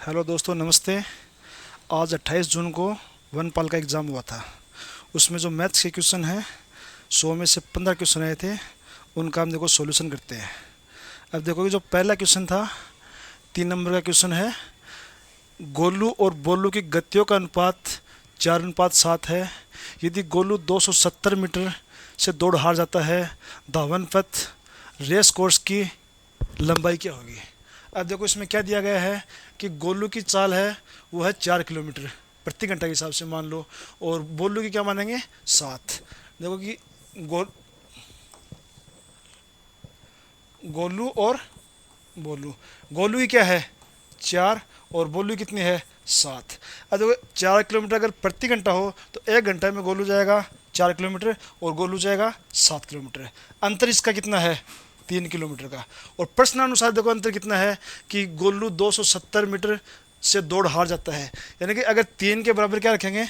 Hello दोस्तों, नमस्ते। आज 28 जून को वनपाल का एग्ज़ाम हुआ था। उसमें जो मैथ्स के क्वेश्चन हैं, 100 में से 15 क्वेश्चन आए थे। उनका हम देखो सॉल्यूशन करते हैं। अब देखो कि जो पहला क्वेश्चन था, 3 नंबर का क्वेश्चन है। गोलू और बोलू की गतियों का अनुपात 4:7 है। यदि गोलू 270 मीटर से दौड़ हार जाता है, धावन पथ रेस कोर्स की लंबाई क्या होगी। अब देखो इसमें क्या दिया गया है कि गोलू की चाल है वो है 4 किलोमीटर प्रति घंटा के हिसाब से मान लो, और बोलू की क्या मानेंगे 7। देखो कि गोलू और बोलू, गोलू की क्या है 4 और बोलू कितनी है 7। अब देखो 4 किलोमीटर अगर प्रति घंटा हो तो 1 घंटा में गोलू जाएगा 4 किलोमीटर और गोलू जाएगा 7 किलोमीटर। अंतर इसका कितना है 3 किलोमीटर का। और प्रश्नानुसार देखो अंतर कितना है कि गोलू 270 मीटर से दौड़ हार जाता है। यानी कि अगर 3 के बराबर क्या रखेंगे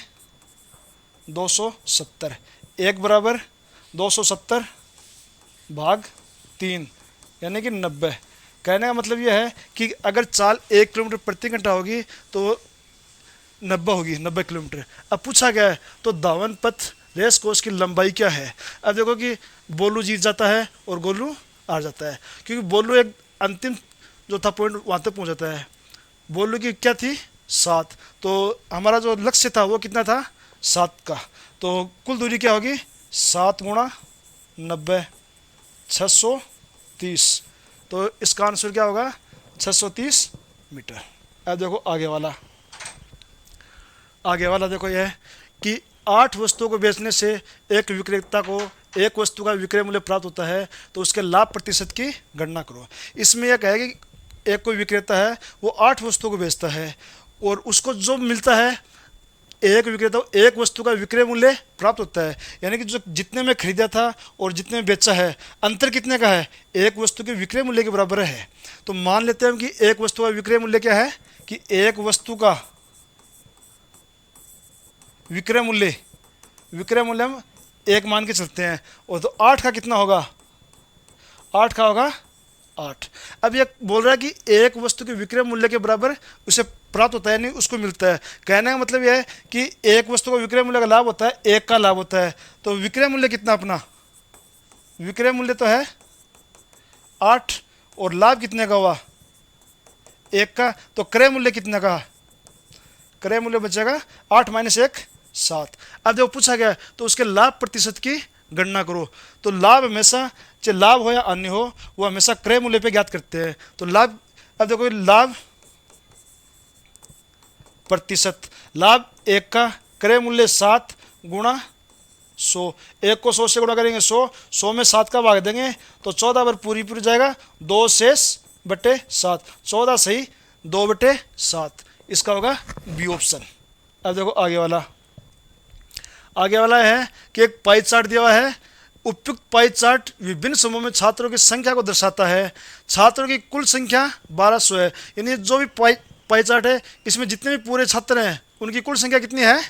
270, 1 बराबर 270 भाग 3 यानी कि 90। कहने का मतलब यह है कि अगर चाल 1 किलोमीटर प्रति घंटा होगी तो 90 होगी, 90 किलोमीटर। अब पूछा गया है तो धावन पथ रेस कोर्स की लंबाई क्या है। अब देखो कि बोलू जीत जाता है और गोलू हार जाता है, क्योंकि बोलू एक अंतिम जो था पॉइंट वहाँ तक पहुँच जाता है। बोलू की क्या थी 7, तो हमारा जो लक्ष्य था वो कितना था 7 का। तो कुल दूरी क्या होगी 7 गुणा 90, 630। तो इसका आंसर क्या होगा 630 मीटर। अब देखो आगे वाला देखो यह है कि 8 वस्तुओं को बेचने से एक विक्रेता को एक वस्तु का विक्रय मूल्य प्राप्त होता है, तो उसके लाभ प्रतिशत की गणना करो। इसमें यह कहेगा कि एक कोई विक्रेता है वो 8 वस्तुओं को बेचता है और उसको जो मिलता है, एक विक्रेता को एक वस्तु का विक्रय मूल्य प्राप्त होता है। यानी कि जो जितने में खरीदा था और जितने में बेचा है, अंतर कितने का है एक वस्तु के विक्रय मूल्य के बराबर है। तो मान लेते हैं कि एक वस्तु का विक्रय मूल्य क्या है कि एक वस्तु का विक्रय मूल्य हम 1 मान के चलते हैं, और तो 8 का कितना होगा 8 का होगा 8। अब ये बोल रहा है कि एक वस्तु के विक्रय मूल्य के बराबर उसे प्राप्त होता है, नहीं उसको मिलता है। कहने का मतलब यह है कि एक वस्तु का विक्रय मूल्य का लाभ होता है, 1 का लाभ होता है। तो विक्रय मूल्य कितना अपना विक्रय मूल्य तो है 8 और लाभ कितने का हुआ 1 का। तो क्रय मूल्य कितने का, क्रय मूल्य बचेगा 8 माइनस 1 7। अब जब पूछा गया तो उसके लाभ प्रतिशत की गणना करो। तो लाभ हमेशा चाहे लाभ हो या अन्य हो वो हमेशा क्रय मूल्य पे ज्ञात करते हैं। तो लाभ, अब देखो लाभ प्रतिशत, लाभ 1 का, क्रय मूल्य 7 गुणा 100। 1 को 100 से गुणा करेंगे 100 में 7 का भाग देंगे तो 14 बार पूरी जाएगा, 2 शेष बटे 7, 14 सही 2/7। इसका होगा बी ऑप्शन। अब देखो आगे वाला है कि एक पाई चार्ट दिया हुआ है। उपयुक्त पाई चार्ट विभिन्न समूहों में छात्रों की संख्या को दर्शाता है। छात्रों की कुल संख्या 1200 है। यानी जो भी पाई चार्ट है इसमें जितने भी पूरे छात्र हैं उनकी कुल संख्या कितनी है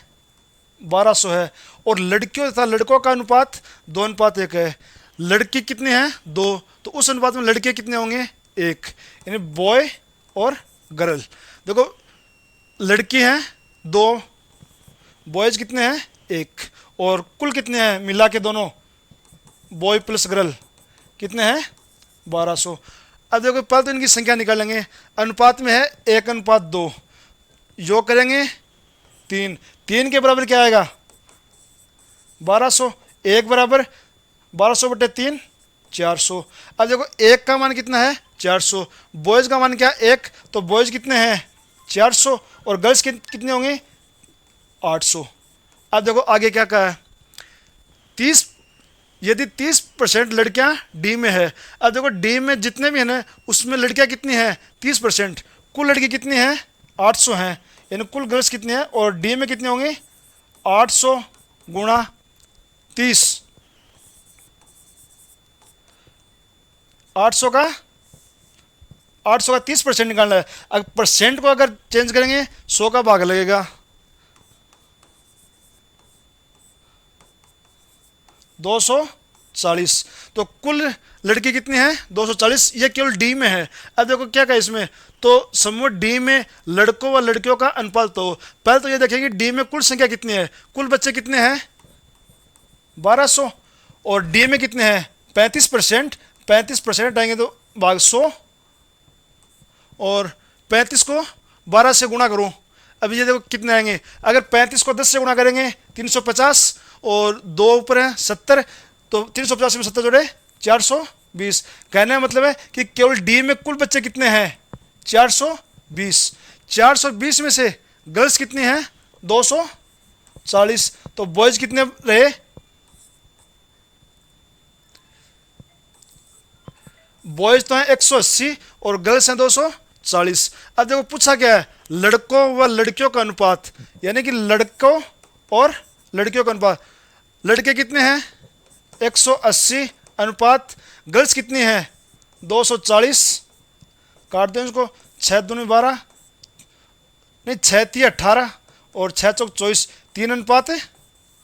1200 है। और लड़कियों तथा लड़कों का अनुपात 2:1 है। लड़की कितने हैं 2, तो उस अनुपात में लड़के कितने होंगे 1, यानी बॉय और गर्ल। देखो लड़की हैं 2, बॉयज कितने हैं 1, और कुल कितने हैं मिला के दोनों बॉय प्लस गर्ल कितने हैं 1200। अब देखो पहले तो इनकी संख्या निकालेंगे। अनुपात में है 1:2, योग करेंगे 3, 3 के बराबर क्या आएगा 1200, 1 बराबर 1200/3 400। अब देखो 1 का मान कितना है 400, बॉयज़ का मान क्या 1, तो बॉयज़ कितने हैं 400 और गर्ल्स कितने होंगे 800। अब देखो आगे क्या कहा है 30, यदि 30% लड़कियां डी में है। अब देखो डी में जितने भी हैं ना उसमें लड़कियां कितनी हैं 30%, कुल लड़की कितनी हैं 800 हैं, यानी कुल गर्ल्स कितनी हैं और डी में कितने होंगे 800 गुणा 30, 800 का 30% निकालना है। अगर परसेंट को अगर चेंज करेंगे 100 का भाग लगेगा, 200 240। तो कुल लड़की कितनी है 240, ये केवल डी में है। अब देखो क्या कहा इसमें, तो समूह डी में लड़कों व लड़कियों का अनुपात। तो पहले तो ये देखेंगे डी में कुल संख्या कितनी है, कुल बच्चे कितने हैं 1200, और डी में कितने हैं 35%। 35% हटाएंगे तो भाग 100, और 35 को 12 से गुणा करूं। अब ये देखो कितने आएंगे, अगर 35 को 10 से गुणा करेंगे 350, और 2 ऊपर है 70, तो 350 में 70 जोड़े 420। कहने का मतलब है कि केवल डी में कुल बच्चे कितने हैं 420। 420 में से गर्ल्स कितनी हैं 240। तो बॉयज कितने रहे, बॉयज तो हैं 180 और गर्ल्स हैं 240। अब देखो पूछा क्या है, लड़कों व लड़कियों का अनुपात, यानी कि लड़कों और लड़कियों का अनुपात। लड़के कितने हैं 180 अनुपात गर्ल्स कितनी हैं 240। काट दें इसको, 6 दूनी 12, नहीं 6 3 18 और 6 चौक 24, 3 अनुपात है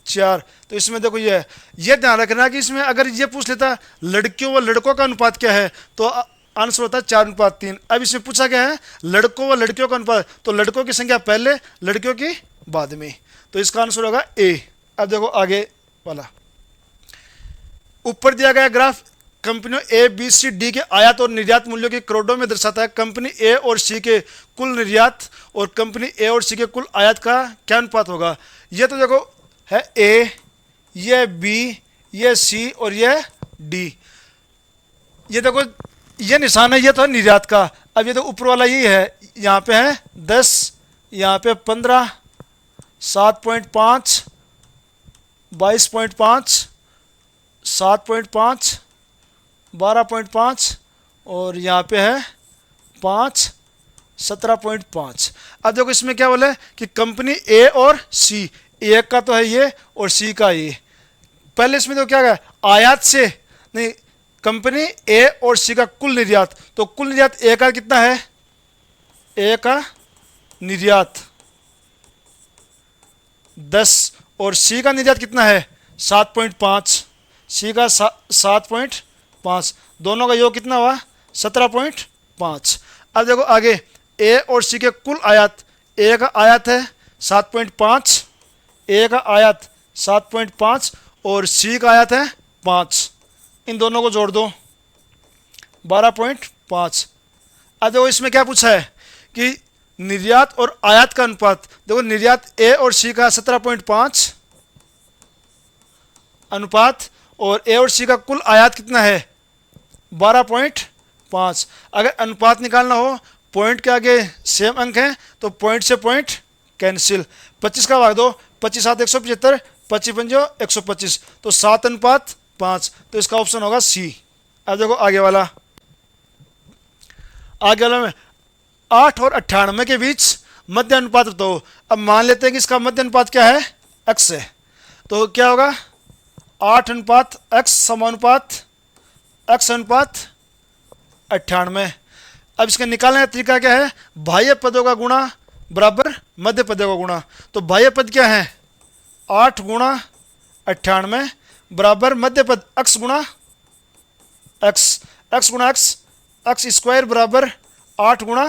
4। तो इसमें देखो ये ध्यान रखना कि इसमें अगर ये पूछ लेता लड़कियों व लड़कों का अनुपात क्या है, तो आंसर होता है 4:3। अब इसमें पूछा क्या है लड़कों व लड़कियों का अनुपात, तो लड़कों की संख्या पहले, लड़कियों की बाद में, तो इसका आंसर होगा ए। अब देखो आगे वाला, ऊपर दिया गया ग्राफ कंपनियों ए बी सी डी के आयात और निर्यात मूल्यों की करोड़ों में दर्शाता है। कंपनी ए और सी के कुल निर्यात और कंपनी ए और सी के कुल आयात का क्या अनुपात होगा। ये तो देखो है ए, ये बी, ये सी और ये डी। ये देखो ये निशान है, ये तो है निर्यात का। अब ये तो ऊपर वाला ये है, यहाँ पे है 10, यहाँ पे 15, 7.5, 22.5, 7.5, 12.5 और यहाँ पे है 5, 17.5। अब देखो इसमें क्या बोले कि कंपनी ए और सी, ए का तो है ये और सी का ये। पहले इसमें तो क्या है आयात से, नहीं कंपनी ए और सी का कुल निर्यात, तो कुल निर्यात ए का कितना है, ए का निर्यात 10 और सी का निर्यात कितना है 7.5, सी का 7.5, दोनों का योग कितना हुआ 17.5। अब देखो आगे ए और सी के कुल आयात, ए का आयात है 7.5, ए का आयात 7.5 और सी का आयात है 5, इन दोनों को जोड़ दो 12.5। अब देखो इसमें क्या पूछा है कि निर्यात और आयात का अनुपात। देखो निर्यात ए और सी का 17.5 अनुपात, और ए और सी का कुल आयात कितना है 12.5। अगर अनुपात निकालना हो, पॉइंट के आगे सेम अंक हैं तो पॉइंट से पॉइंट कैंसिल, 25 का भाग दो, 25 7 175, 25 पंजो 125, तो 7:5, तो इसका ऑप्शन होगा सी। अब देखो आगे वाला में 8 और 98 के बीच मध्य अनुपात बताओ। अब मान लेते हैं कि इसका मध्य अनुपात क्या है x है, तो क्या होगा 8 अनुपात x समानुपात x अनुपात 98। अब इसका निकालने का तरीका क्या है, बाह्य पदों का गुणा बराबर मध्य पदों का गुणा। तो बाह्य पद क्या है 8 गुणा 98 बराबर मध्य पद x गुणा x, x गुणा x स्क्वायर बराबर 8 गुणा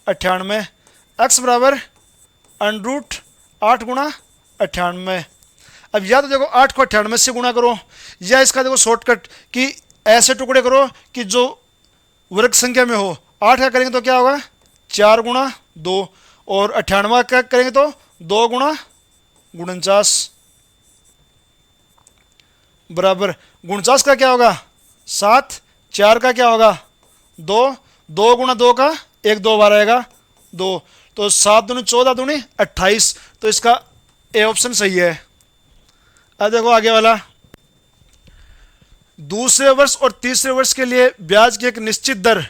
98, x बराबर √ 8 गुणा 98। अब या तो देखो 8 को 98 से गुणा करो, या इसका देखो शॉर्टकट कि ऐसे टुकड़े करो कि जो वर्ग संख्या में हो। 8 का करेंगे तो क्या होगा 4 गुणा 2, और 98 का करेंगे तो 2 गुणा 49 बराबर 49 का क्या होगा 7, 4 का क्या होगा 2, 2 गुणा 2 का 1 2 बार आएगा 2, तो 7 दूनी 14 दूनी 28, तो इसका ए ऑप्शन सही है। अब देखो आगे वाला, दूसरे वर्ष और तीसरे वर्ष के लिए ब्याज की एक निश्चित दर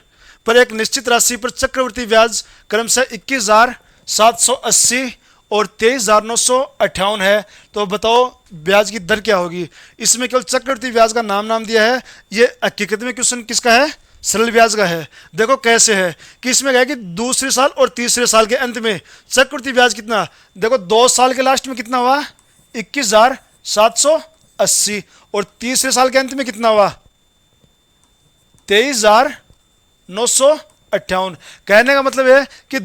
पर एक निश्चित राशि पर चक्रवृद्धि ब्याज क्रमशः 21,780 और 23,958 है। तो बताओ ब्याज की दर क्या होगी। इसमें केवल चक्रवृद्धि ब्याज का नाम दिया है, ये हकीकत में क्वेश्चन किसका है सरल ब्याज का है। देखो कैसे है कि इसमें कहा कि दूसरे साल और तीसरे साल के अंत में चक्रवृद्धि ब्याज कितना, देखो 2 साल के लास्ट में कितना हुआ 21,780 80 और तीसरे साल के अंत में कितना हुआ 23,958। कहने का मतलब है कि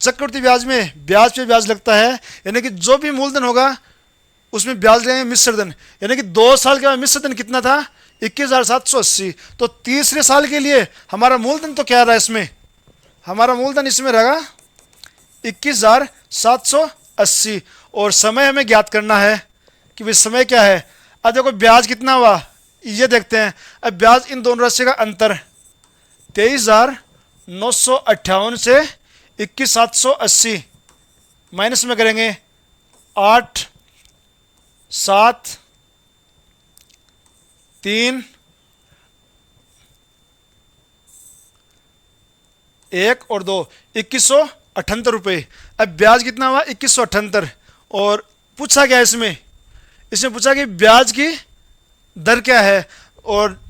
चक्रवृद्धि ब्याज में ब्याज पे ब्याज लगता है, यानी कि जो भी मूलधन होगा उसमें ब्याज लगेंगे मिश्र धन, यानी कि 2 साल के बाद मिश्र धन कितना था 21,780। तो तीसरे साल के लिए हमारा मूलधन तो क्या रहा इसमें, हमारा मूलधन इसमें रहेगा 21,780 और समय हमें ज्ञात करना है कि भाई समय क्या है। अब देखो ब्याज कितना हुआ ये देखते हैं। अब ब्याज इन दोनों राशि का अंतर 23,958 से 21,780 माइनस में करेंगे 8, 7, 3, 1 और 2 2178 रुपये। अब ब्याज कितना हुआ 2178 और पूछा क्या इसमें पूछा कि ब्याज की दर क्या है और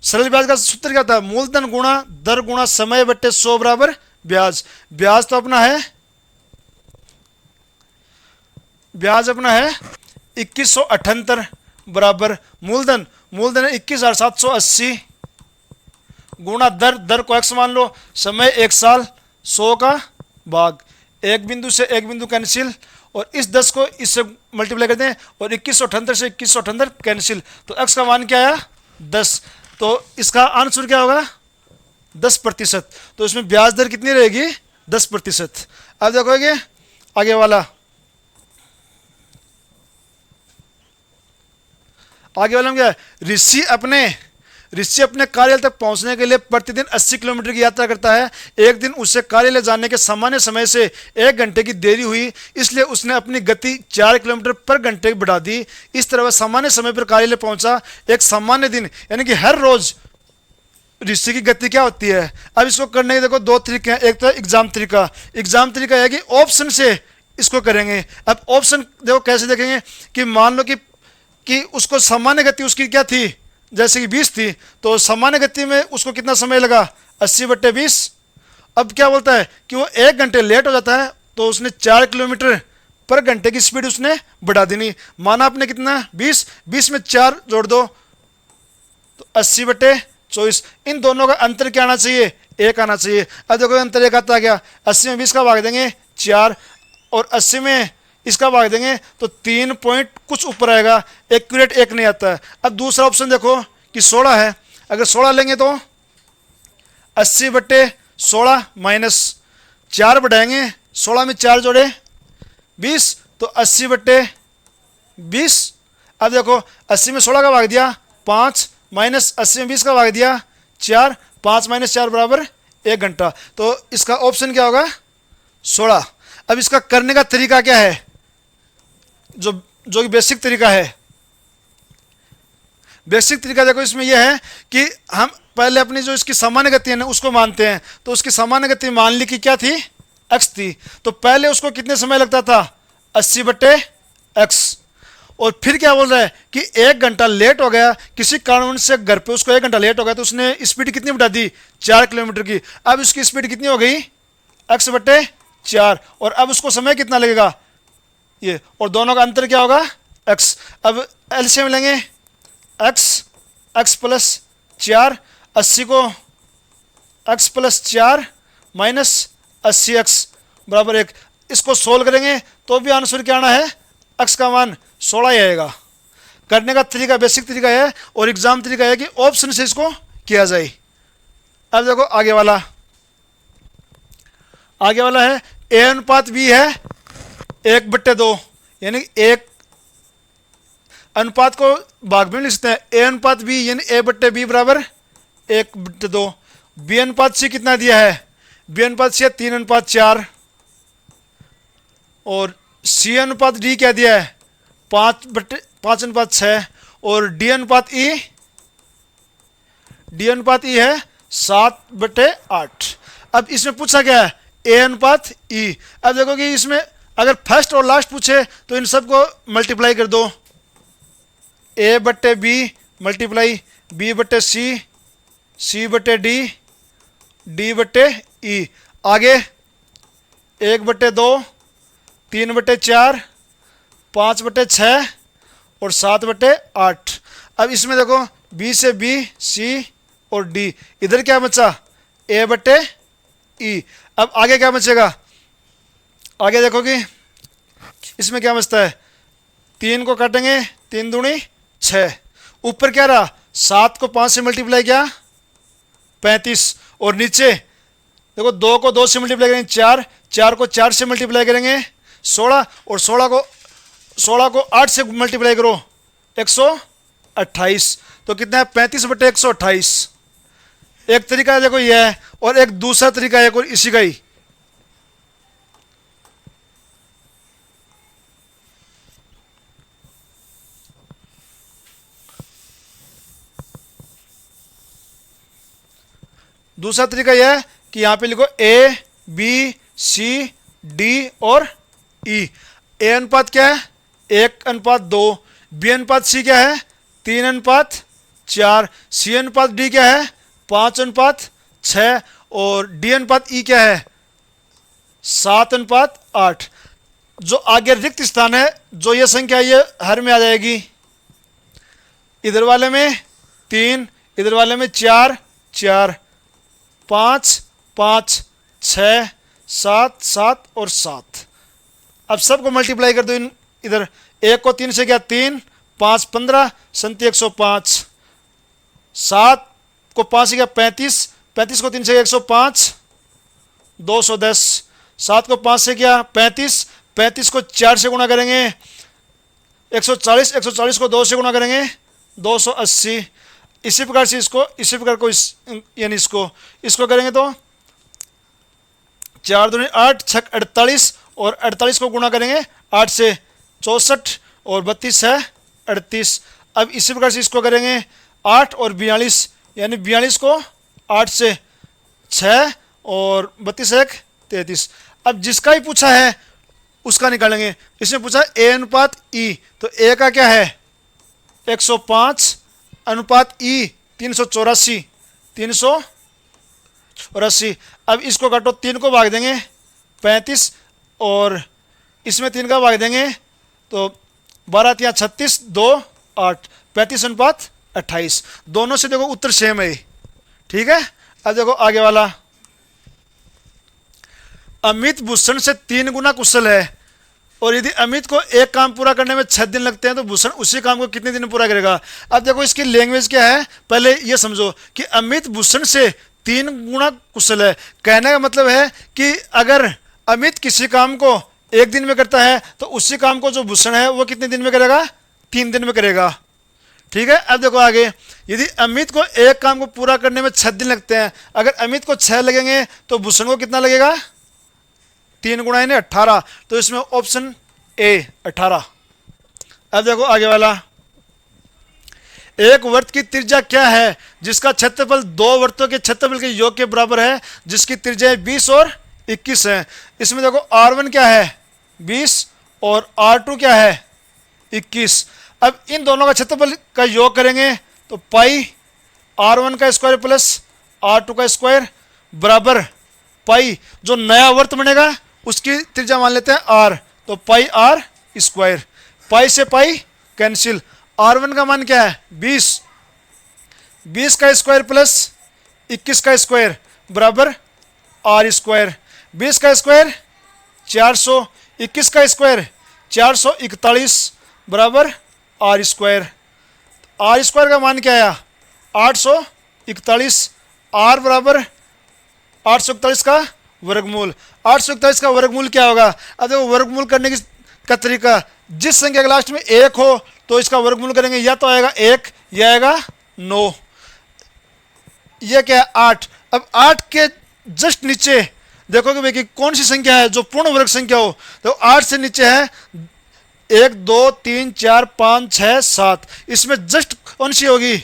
सरल ब्याज का सूत्र क्या था मूलधन गुणा दर गुणा समय बट्टे 100 बराबर ब्याज। ब्याज तो अपना है 2178 बराबर मूलधन है 21,780 गुणा दर को x मान लो, समय 1 साल, 100 का भाग, एक बिंदु से एक बिंदु कैंसिल और इस 10 को इससे मल्टीप्लाई कर दें और 2178 से 2178 कैंसिल, तो x का मान क्या आया 10। तो इसका आंसर क्या होगा 10%। तो इसमें ब्याज दर कितनी रहेगी 10%। अब देखोगे आगे वाला में क्या है, ऋषि अपने कार्यालय तक पहुंचने के लिए प्रतिदिन 80 किलोमीटर की यात्रा करता है। एक दिन उससे कार्यालय जाने के सामान्य समय से 1 घंटे की देरी हुई, इसलिए उसने अपनी गति 4 किलोमीटर पर घंटे बढ़ा दी। इस तरह वह सामान्य समय पर कार्यालय पहुंचा। एक सामान्य दिन यानी कि हर रोज ऋषि की गति क्या होती है। अब इसको करने के देखो 2 तरीके हैं। एक तो एग्जाम तरीका है कि ऑप्शन से इसको करेंगे। अब ऑप्शन देखो कैसे देखेंगे कि मान लो कि उसको सामान्य गति उसकी क्या थी जैसे कि 20 थी, तो सामान्य गति में उसको कितना समय लगा 80/20। अब क्या बोलता है कि वो 1 घंटे लेट हो जाता है तो उसने 4 किलोमीटर पर घंटे की स्पीड उसने बढ़ा देनी। माना आपने कितना 20 में 4 जोड़ दो तो 80/24। इन दोनों का अंतर क्या आना चाहिए 1 आना चाहिए। अब देखो अंतर 1 आता क्या 80 में 20 का भाग देंगे 4 और 80 में इसका भाग देंगे तो 3 पॉइंट कुछ ऊपर आएगा, एक्यूरेट 1 नहीं आता है। अब दूसरा ऑप्शन देखो कि 16 है, अगर 16 लेंगे तो 80/16 माइनस 4 बढ़ाएंगे 16 में 4 जोड़े 20 तो 80/20। अब देखो 80 में 16 का भाग दिया 5 माइनस 80 में 20 का भाग दिया 4, 5 माइनस 4 बराबर 1 घंटा। तो इसका ऑप्शन क्या होगा 16। अब इसका करने का तरीका क्या है जो कि बेसिक तरीका है। बेसिक तरीका देखो इसमें यह है कि हम पहले अपनी जो इसकी सामान्य गति है ना उसको मानते हैं। तो उसकी सामान्य गति मान ली कि क्या थी x थी, तो पहले उसको कितने समय लगता था 80/x और फिर क्या बोल रहा है कि 1 घंटा लेट हो गया किसी कारण से, घर पे उसको 1 घंटा लेट हो गया तो उसने स्पीड कितनी बढ़ा दी 4 किलोमीटर की। अब उसकी स्पीड कितनी हो गई x/4 और अब उसको समय कितना लगेगा ये, और दोनों का अंतर क्या होगा x। अब एलसीएम लेंगे x + 4, 80 को x + 4 माइनस 80x बराबर 1। इसको सोल्व करेंगे तो भी आंसर क्या आना है x का मान 16 ही आएगा। करने का तरीका बेसिक तरीका है और एग्जाम तरीका है कि ऑप्शन से इसको किया जाए। अब देखो आगे वाला है a/b है 1/2 यानी 1 अनुपात को भाग में लिख सकते हैं a/b यानी a/b बराबर 1/2। b/c कितना दिया है b/c है 3/4 और c/d क्या दिया है 5/6 और d/e है 7/8। अब इसमें पूछा क्या है a/e। अब देखो कि इसमें अगर फर्स्ट और लास्ट पूछे तो इन सबको मल्टीप्लाई कर दो a/b multiply b/c c/d d/e आगे 1/2 3/4 5/6 और 7/8। अब इसमें देखो बी से बी, सी और डी, इधर क्या बचा A/E। अब आगे क्या बचेगा, आगे देखो कि इसमें क्या बचता है, 3 को काटेंगे 3 दूनी 6, ऊपर क्या रहा 7 को 5 से मल्टीप्लाई किया 35, और नीचे देखो 2 को 2 से मल्टीप्लाई करेंगे 4, 4 को 4 से मल्टीप्लाई करेंगे 16, और 16 को 8 से मल्टीप्लाई करो 128, तो कितना है 35/128। एक तरीका है देखो यह है, और एक दूसरा तरीका है और इसी का ही, दूसरा तरीका यह है कि यहां पे लिखो A, B, C, D और E। A अनुपात क्या है 1:2, B अनुपात C क्या है 3:4, C अनुपात D क्या है 5:6, और D अनुपात E क्या है 7:8। जो आगे रिक्त स्थान है, जो ये संख्या ये हर में आ जाएगी, इधर वाले में 3, इधर वाले में 4, 4, 5, 5, 6, 7, 7 और 7। अब सबको मल्टीप्लाई कर दो, इधर 1 को 3 से क्या 3, 5 15, 37 105, 7 को 5 से क्या 35, 35 को 3 से 105, 210, 7 को 5 से क्या 35, 35 को 4 से गुणा करेंगे 140, 140 को 2 से गुणा करेंगे 280। इसी प्रकार से इसको, इसी प्रकार को यानी इसको करेंगे तो 4 दूनी 8, 6 48, और 48 को गुणा करेंगे 8 से 64, और 32 है 38। अब इसी प्रकार से इसको करेंगे 8 और 42, यानी 42 को 8 से 6 और 32 1 33। अब जिसका ही पूछा है उसका निकालेंगे। इसमें पूछा A अनुपात E, तो A का क्या है 105 अनुपात E 384, 380। अब इसको काटो, 3 को भाग देंगे 35, और इसमें 3 का भाग देंगे तो 12 3 36, 2 8, 35:28। दोनों से देखो उत्तर सेम है, ठीक है। अब देखो आगे वाला, अमित भूषण से 3 गुना कुशल है, और यदि अमित को एक काम पूरा करने में 6 दिन लगते हैं तो भूषण उसी काम को कितने दिन में पूरा करेगा। अब देखो इसकी लैंग्वेज क्या है, पहले ये समझो कि अमित भूषण से 3 गुना कुशल है। कहने का मतलब है कि अगर अमित किसी काम को 1 दिन में करता है तो उसी काम को जो भूषण है वो कितने दिन में करेगा 3 दिन में करेगा, ठीक है। अब देखो आगे, यदि अमित को एक काम को पूरा करने में 6 दिन लगते हैं, अगर अमित को 6 लगेंगे तो भूषण को कितना लगेगा 3 गुणा 18, तो इसमें ऑप्शन ए 18। अब देखो आगे वाला, एक वर्त की त्रिज्या क्या है जिसका क्षेत्रफल 2 वर्तों के क्षेत्रफल के योग के बराबर है, जिसकी त्रिज्या 20 और 21 है। इसमें देखो R1 क्या है 20 और R2 क्या है 21। अब इन दोनों का क्षेत्रफल का योग करेंगे तो पाई R1 का स्क्वायर प्लस R2 का स्क्वायर बराबर पाई, जो नया वर्त बनेगा उसकी त्रिज्या मान लेते हैं R, तो पाई R स्क्वायर, पाई से पाई कैंसिल। R1 का मान क्या है 20, 20 का स्क्वायर प्लस 21 का स्क्वायर बराबर R स्क्वायर, 20 का स्क्वायर 400, 21 का स्क्वायर 441 बराबर R स्क्वायर। R स्क्वायर का मान क्या आया 841, R बराबर 841 का वर्गमूल। 841 का वर्गमूल क्या होगा, अब देखो वर्गमूल करने का तरीका, जिस संख्या के लास्ट में 1 हो तो इसका वर्गमूल करेंगे, या तो आएगा 1 या आएगा 9, यह क्या है 8। अब 8 के जस्ट नीचे देखोगे भाई कि कौन सी संख्या है जो पूर्ण वर्ग संख्या हो, तो 8 से नीचे है 1 2 3 4 5 6 7, इसमें जस्ट कौन सी होगी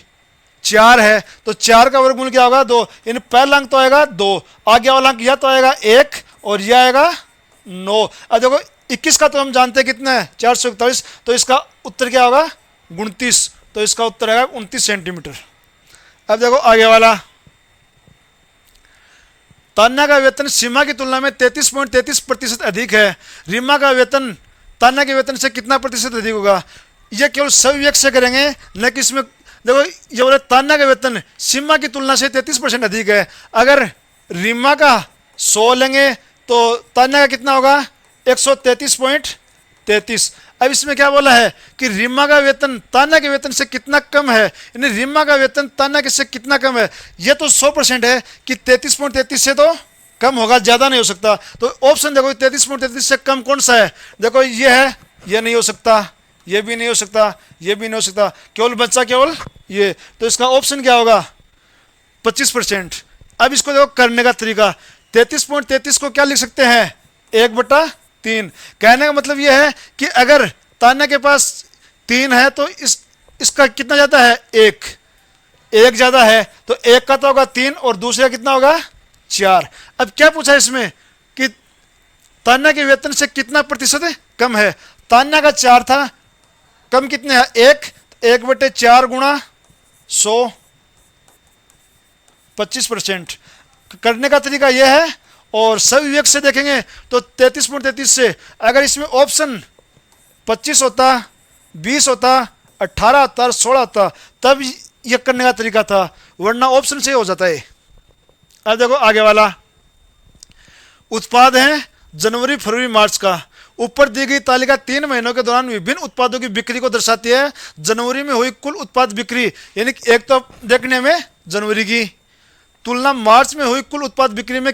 4 है, तो 4 का वर्गमूल क्या होगा 2, इन पहला अंक तो आएगा 2, आगे वाला अंक या तो आएगा 1 और यह आएगा 9। अब देखो 21 का तो हम जानते हैं कितना है 441, तो इसका उत्तर क्या होगा 29, तो इसका उत्तर आएगा 29 सेंटीमीटर। अब देखो आगे वाला, तान्या का वेतन सीमा की तुलना में 33.33% अधिक है, रीमा का वेतन तान्या के वेतन से कितना प्रतिशत अधिक होगा। ये केवल सविवेक से करेंगे, न कि इसमें देखो ये बोले तान्या का वेतन सीमा की तुलना से 33% अधिक है। अगर रीमा का 100 लेंगे तो तान्या का कितना होगा 133.33। अब इसमें क्या बोला है कि रीमा का वेतन तान्या के वेतन से कितना कम है, यानी रीमा का वेतन तान्या के से कितना कम है। ये तो 100% है कि 33.33 से तो कम होगा, ज़्यादा नहीं हो सकता। तो ऑप्शन देखो 33.33 से कम कौन सा है, देखो ये है, ये नहीं हो सकता, ये भी नहीं हो सकता, ये भी नहीं हो सकता, केवल बच्चा केवल ये। तो इसका ऑप्शन क्या होगा 25%। अब इसको देखो करने का तरीका, 33.33 को क्या लिख सकते हैं 1/3। कहने का मतलब ये है कि अगर तान्या के पास 3 है तो इसका कितना ज़्यादा है 1 ज़्यादा है, तो 1 का तो होगा 3 और दूसरे का कितना होगा 4। अब क्या पूछा इसमें कि तान्या के वेतन से कितना प्रतिशत कम है, तान्या का 4 था, कम कितने हैं 1/4 गुणा 100 25%। करने का तरीका यह है। और सविवेक से देखेंगे तो 33.33 से अगर इसमें ऑप्शन 25 होता, 20 होता, 18 होता और 16 होता तब यह करने का तरीका था, वरना ऑप्शन से हो जाता है। अब देखो आगे वाला उत्पाद है जनवरी फरवरी मार्च का। ऊपर दी गई तालिका 3 महीनों के दौरान विभिन्न उत्पादों की बिक्री को दर्शाती है। जनवरी में हुई कुल उत्पाद बिक्री, यानी एक तो देखने में जनवरी की तुलना मार्च में हुई कुल उत्पाद बिक्री में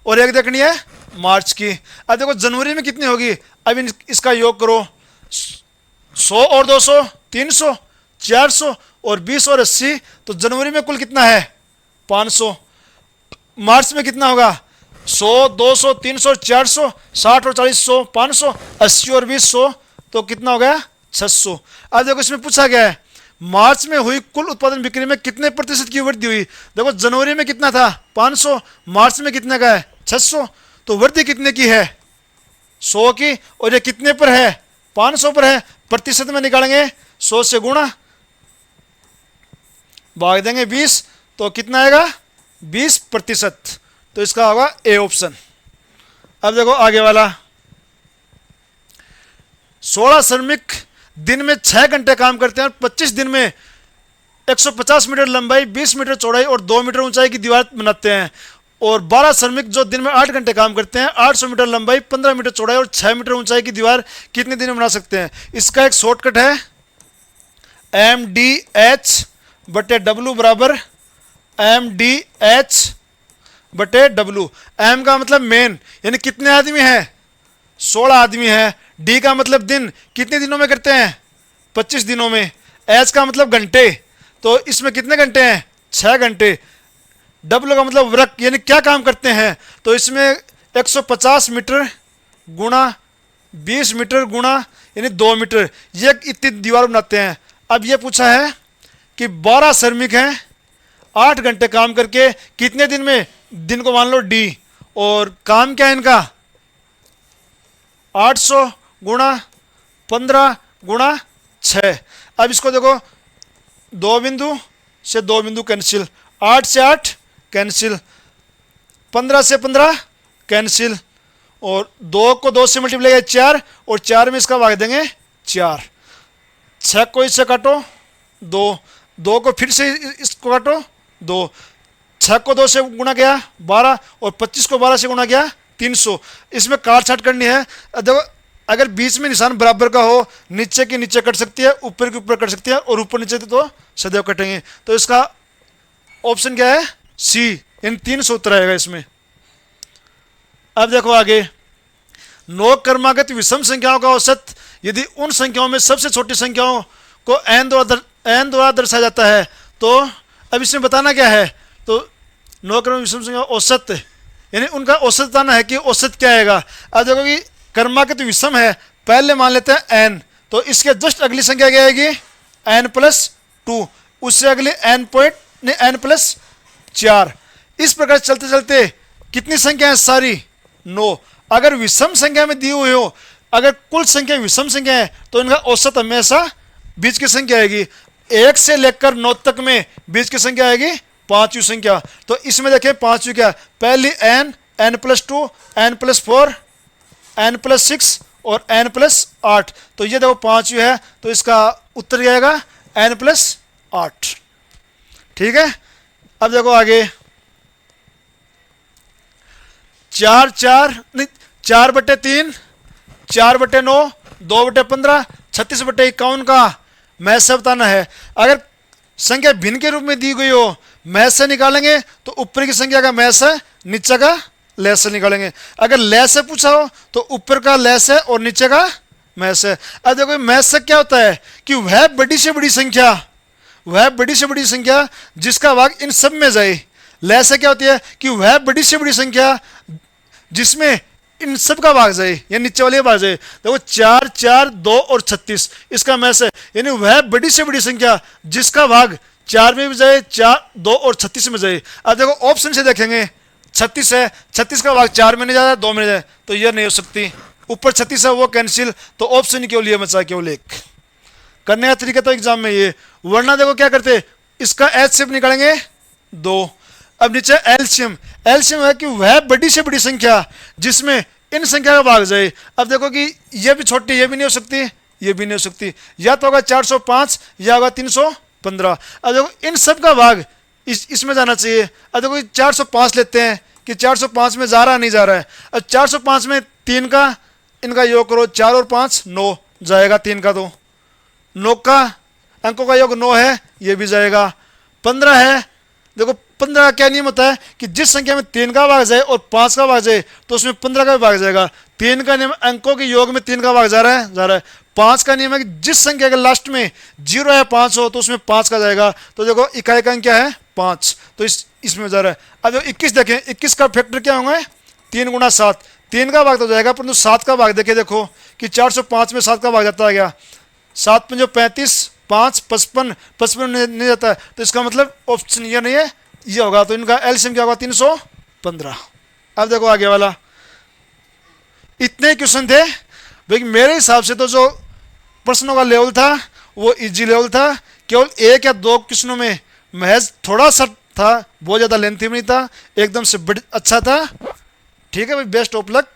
और एक देखनी है मार्च की। अब देखो जनवरी में कितनी होगी, अब इसका योग करो, 100 और 200 300, 400 और 20 और 80, तो जनवरी में कुल कितना है 500। मार्च में कितना होगा 100 200 300 400 60 और 40 100 500 80 और 20 100, तो कितना हो गया 600। अब देखो इसमें पूछा गया है मार्च में हुई कुल उत्पादन बिक्री में कितने प्रतिशत की वृद्धि हुई। देखो जनवरी में कितना था 500, मार्च में कितने का है 600, तो वृद्धि कितने की है 100 की, और ये कितने पर है 500 पर है। प्रतिशत में निकालेंगे 100 से गुणा भाग देंगे 20, तो कितना आएगा 20%। तो इसका होगा ए ऑप्शन। अब देखो आगे वाला 16 श्रमिक दिन में 6 घंटे काम करते हैं और 25 दिन में 150 मीटर लंबाई 20 मीटर चौड़ाई और 2 मीटर ऊंचाई की दीवार बनाते हैं। और 12 श्रमिक जो दिन में 8 घंटे काम करते हैं 800 मीटर लंबाई 15 मीटर चौड़ाई और 6 मीटर ऊंचाई की दीवार कितने दिन में बना सकते हैं। इसका एक शॉर्टकट है MDH/W बराबर MDH/W। M का मतलब मेन, यानी कितने आदमी हैं 16 आदमी हैं। D का मतलब दिन, कितने दिनों में करते हैं 25 दिनों में। H का मतलब घंटे, तो इसमें कितने घंटे हैं 6 घंटे। W का मतलब वर्क, यानी क्या काम करते हैं, तो इसमें 150 मीटर गुणा 20 मीटर गुणा यानी 2 मीटर, ये इतनी दीवार बनाते हैं। अब ये पूछा है कि 12 श्रमिक हैं 8 घंटे काम करके कितने दिन में, दिन को मान लो D, और काम क्या है इनका 800 गुणा 15 गुणा 6। अब इसको देखो 2 बिंदु से 2 बिंदु कैंसिल, 8 से 8 कैंसिल, 15 से 15 कैंसिल, और 2 को 2 से मल्टीप्लाई किया 4, और 4 में इसका भाग देंगे 4। 6 को इससे काटो 2, 2 को फिर से इसको काटो 2, 6 को 2 से गुणा किया 12, और 25 को 12 से गुणा किया 300। इसमें काट छाट करनी है। देखो अगर बीच में निशान बराबर का हो, नीचे की नीचे कट सकती है, ऊपर के ऊपर कट सकती है, और ऊपर नीचे तो सदैव कटेंगे। तो इसका ऑप्शन क्या है सी, इन 300 उत्तर आएगा इसमें। अब देखो आगे 9 क्रमागत विषम संख्याओं का औसत यदि उन संख्याओं में सबसे छोटी संख्याओं को n द्वारा दर्शाया जाता है, तो अब इसमें बताना क्या है, तो 9 क्रमागत विषम संख्या औसत, यानी उनका औसत बताना है कि औसत क्या आएगा। अब देखो कि क्रमागत विषम है, पहले मान लेते हैं n, तो इसके जस्ट अगली संख्या क्या आएगी n+2, उससे अगली n+4। इस प्रकार चलते चलते कितनी संख्या है सारी 9। अगर विषम संख्या में दी हुई हो, अगर कुल संख्या विषम संख्या है तो इनका औसत हमेशा बीच की संख्या आएगी। 1 से लेकर 9 तक में बीच की संख्या आएगी 5वीं संख्या। तो इसमें देखें 5वीं क्या, पहली n+2 n+4 n+6 और n प्लस 8। तो ये देखो 5 है, तो इसका उत्तर क्या आएगा n प्लस 8। ठीक है, अब देखो आगे 4/3, 4/9, 2/15, 36/51 का मैथ बताना है। अगर संख्या भिन्न के रूप में दी गई हो, मैथ से निकालेंगे तो ऊपर की संख्या का मैथ है, नीचे का लेस से निकालेंगे। अगर लेस से पूछा हो तो ऊपर का लेस है और नीचे का मैथ है। अब देखो मैथ से क्या होता है कि वह बड़ी से बड़ी संख्या, वह बड़ी से बड़ी संख्या जिसका भाग इन सब में जाए। लेस से क्या होती है कि वह बड़ी से बड़ी संख्या जिसमें इन सब का भाग जाए या नीचे वाले भाग जाए। देखो 4, 4, 2 और 36 इसका मैथ है, यानी वह बड़ी से बड़ी संख्या जिसका भाग 4 में भी जाए, 4, 2 और 36 में जाए। अब देखो ऑप्शन से देखेंगे 36 है, 36 का भाग 4 में नहीं जाता, 2 में नहीं जाए, तो यह नहीं हो सकती। ऊपर 36 है वो कैंसिल, तो ऑप्शन केवल ये बचा, केवल एक। करने का तरीका तो एग्जाम में ये, वरना देखो क्या करते, इसका एचसीएफ निकालेंगे 2। अब नीचे एलसीएम, एलसीएम है कि वह बड़ी से बड़ी संख्या जिसमें इन संख्या का भाग जाए। अब देखो कि ये भी छोटी, ये भी नहीं हो सकती, ये भी नहीं हो सकती, या तो होगा 405 या होगा 315। अब देखो इन सब का भाग इसमें जाना चाहिए। अब देखो 405 लेते हैं कि 405 में जा रहा नहीं जा रहा है। अब 405 में 3 का इनका योग करो, 4 और 5 9 जाएगा, 3 का तो 9 का अंकों का योग 9 है, ये भी जाएगा। 15 है, देखो 15 का क्या नियम होता है कि जिस संख्या में 3 का भाग जाए और 5 का भाग जाए तो उसमें 15 का भी भाग जाएगा। 3 का नियम अंकों के योग में 3 का भाग जा रहा है, जा रहा है। 5 का नियम है कि जिस संख्या के लास्ट में 0 या 5 हो तो उसमें 5 का जाएगा। तो देखो इकाई का अंक क्या है 5, तो इसमें जा रहा है। अब देखो 21 देखें, 21 का फैक्टर क्या होंगे 3 गुणा 7, 3 का भाग तो जाएगा, परंतु 7 का भाग देखे देखो कि 405 में 7 का भाग जाता है क्या, 7 में जो 35, 5 55, 55 नहीं जाता है, तो इसका मतलब ऑप्शन ये नहीं है, ये होगा। तो इनका एलसीएम क्या होगा 315। अब देखो आगे वाला, इतने क्वेश्चन थे भाई। मेरे हिसाब से तो जो प्रश्नों का लेवल था वो इजी लेवल था, केवल 1 या 2 क्वेश्चनों में महज थोड़ा सा था, बहुत ज़्यादा लेंथी भी नहीं था, एकदम से अच्छा था। ठीक है भाई, बेस्ट ऑफ लक।